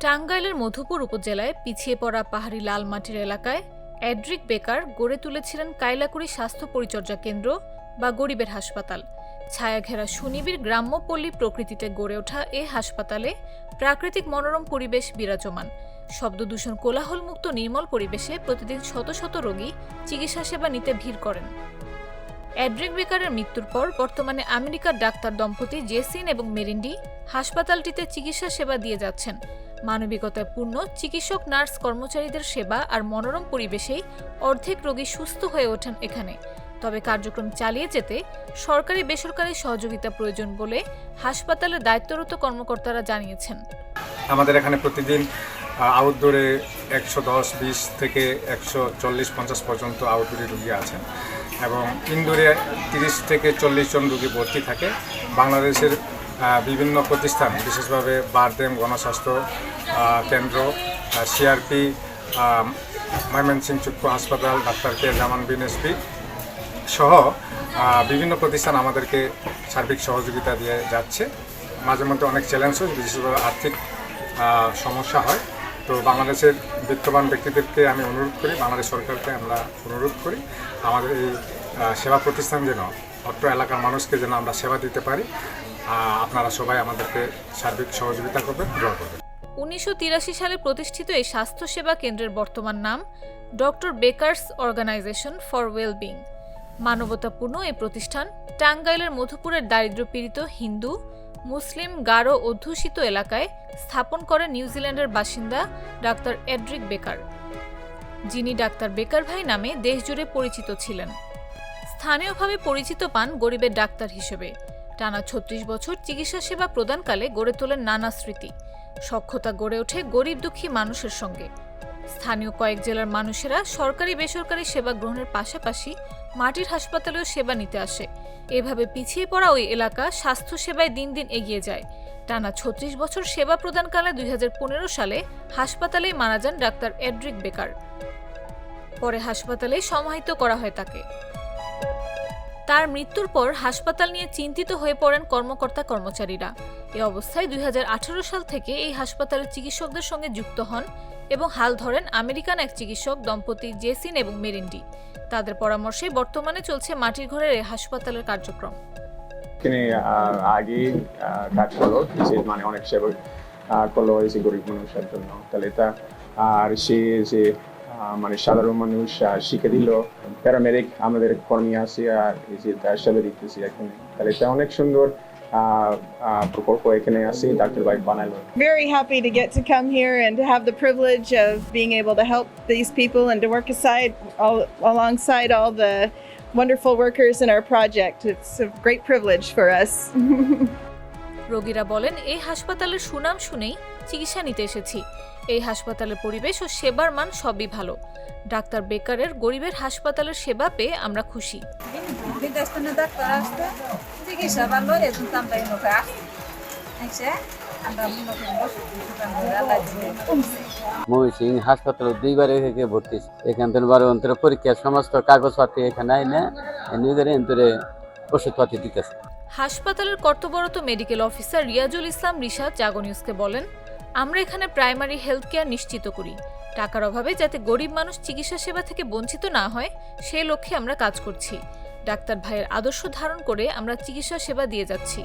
টাঙ্গাইলের মধুপুর উপজেলায় পিছিয়ে পড়া পাহাড়ি লাল মাটির এলাকায় এড্রিক বেকার গড়ে তুলেছিলেন কাইলাকুড়ি স্বাস্থ্য পরিচর্যা কেন্দ্র বা গরিবের হাসপাতাল। ছায়াঘেরা সুনিবিড় গ্রাম্য পল্লী প্রকৃতিতে গড়ে ওঠা এ হাসপাতালে প্রাকৃতিক মনোরম পরিবেশ বিরাজমান। শব্দদূষণ কোলাহলমুক্ত নির্মল পরিবেশে প্রতিদিন শত শত রোগী চিকিৎসা সেবা নিতে ভিড় করেন। এড্রিক বেকারের মৃত্যুর পর বর্তমানে আমেরিকার ডাক্তার দম্পতি জেসিন এবং মেরিন্ডি হাসপাতালটিতে চিকিৎসা সেবা দিয়ে যাচ্ছেন। মানবিকতায় পূর্ণ চিকিৎসক নার্স কর্মচারীদের সেবা আর মনোরম পরিবেশেই অর্ধেক রোগী সুস্থ হয়ে ওঠেন এখানে। তবে কার্যক্রম চালিয়ে যেতে সরকারি বেসরকারি সহযোগিতা প্রয়োজন বলে হাসপাতালের দায়িত্বরত কর্মকর্তারা জানিয়েছেন। আমাদের এখানে প্রতিদিন আউটডোরে 110-20 থেকে 140-50 পর্যন্ত আউটডোরে রোগী আছেন এবং ইনডোরে 30 থেকে 40 জন রোগী ভর্তি থাকে। বাংলাদেশের বিভিন্ন প্রতিষ্ঠান বিশেষভাবে বারদেম গণস্বাস্থ্য কেন্দ্র, সিআরপি, ময়মনসিংহ চক্ষু হাসপাতাল, ডাক্তার কে জামান বিএনএসপি সহ বিভিন্ন প্রতিষ্ঠান আমাদেরকে সার্বিক সহযোগিতা দিয়ে যাচ্ছে। মাঝে মধ্যে অনেক চ্যালেঞ্জও বিশেষভাবে আর্থিক সমস্যা হয়। তো বাংলাদেশের বিত্তবান ব্যক্তিদেরকে আমি অনুরোধ করি, বাংলাদেশ সরকারকে আমরা অনুরোধ করি আমাদের এই সেবা প্রতিষ্ঠান যেন অত্র এলাকার মানুষকে যেন আমরা সেবা দিতে পারি। আপনারা সবাই আমাদেরকে সার্বিক সহযোগিতা করবেন, দোয়া করবেন। 1983 সালে প্রতিষ্ঠিত এই স্বাস্থ্যসেবা কেন্দ্রের বর্তমান নাম Doctor Bakers Organization for Wellbeing. মানবতাপূর্ণ এই প্রতিষ্ঠান টাঙ্গাইলের মধুপুরের দারিদ্র্যপীড়িত হিন্দু, মুসলিম, গারো অধ্যুষিত এলাকায় স্থাপন করে নিউজিল্যান্ডের বাসিন্দা ডাক্তার এড্রিক বেকার, যিনি ডাক্তার বেকার ভাই নামে দেশজুড়ে পরিচিত ছিলেন। স্থানীয়ভাবে পরিচিত পান গরিবের ডাক্তার হিসেবে। টানা 36 বছর চিকিৎসা সেবা প্রদানকালে গড়ে তোলেন নানা স্মৃতি। সখ্যতা গড়ে ওঠে গরিব দুঃখী মানুষের সঙ্গে। স্থানীয় কয়েক জেলার মানুষেরা সরকারি বেসরকারি সেবা গ্রহণের পাশাপাশি মাটির হাসপাতালেও সেবা নিতে আসে। এভাবে পিছিয়ে পড়া ওই এলাকা স্বাস্থ্য সেবায় দিন দিন এগিয়ে যায়। টানা 36 বছর সেবা প্রদানকালে 2015 সালে হাসপাতালেই মারা যান ডাক্তার এড্রিক বেকার। পরে হাসপাতালে সমাহিত করা হয় তাকে। তার মৃত্যুর পর হাসপাতাল নিয়ে চিন্তিত হয়ে পড়েন কর্মকর্তা কর্মচারীরা। এ অবস্থায় 2018 সাল থেকে এই হাসপাতালের চিকিৎসকদের সঙ্গে যুক্ত হন এবং হাল ধরেন আমেরিকান এক চিকিৎসক দম্পতি জেসিন এবং মেরিন্ডি। তাদের পরামর্শে বর্তমানে চলছে মাটির ঘরের এই হাসপাতালের কার্যক্রম। আগে কাজ করলো, মানে অনেক সেবা করলো এই গরিব মানুষের জন্য। তাহলে এটা আর সে যে মানে সাধারণ মানুষ শিখে দিল, প্যারামেডিক আমাদের কর্মী আছে আর এই যে তার সেবা দিতেছি এখানে। তাহলে এটা অনেক সুন্দর প্রকল্প এখানে আছে, ডাক্তার ভাই বানালো। Very happy to get to come here and to have the privilege of being able to help these people and to work alongside all the wonderful workers in our project. It's a great privilege for us. রোগীরা বলেন, এই হাসপাতালের সুনাম শুনেই চিকিৎসা নিতে এসেছি। এই হাসপাতালের পরিবেশ ও সেবার মান সবই ভালো। ডাক্তার বেকারের গরিবের হাসপাতালের সেবা পেয়ে আমরা খুশি। ময়মনসিংহ হাসপাতালে 2 বার এখানে ভর্তি, এখান থেকে 12 অন্তরে পরীক্ষা সমস্ত কাগজপত্র এখানে আইনে নিজের অন্তরে ওষুধপাতি দিতেছে। হাসপাতালের কর্তব্যরত মেডিকেল অফিসার রিয়াজুল ইসলাম রিশাদ জাগো নিউজকে বলেন, আমরা এখানে প্রাইমারি হেলথ কেয়ার নিশ্চিত করি। টাকার অভাবে যাতে গরিব মানুষ চিকিৎসা সেবা থেকে বঞ্চিত না হয় সেই লক্ষ্যে আমরা কাজ করছি। ডাক্তার ভাইয়ের আদর্শ ধারণ করে আমরা চিকিৎসা সেবা দিয়ে যাচ্ছি।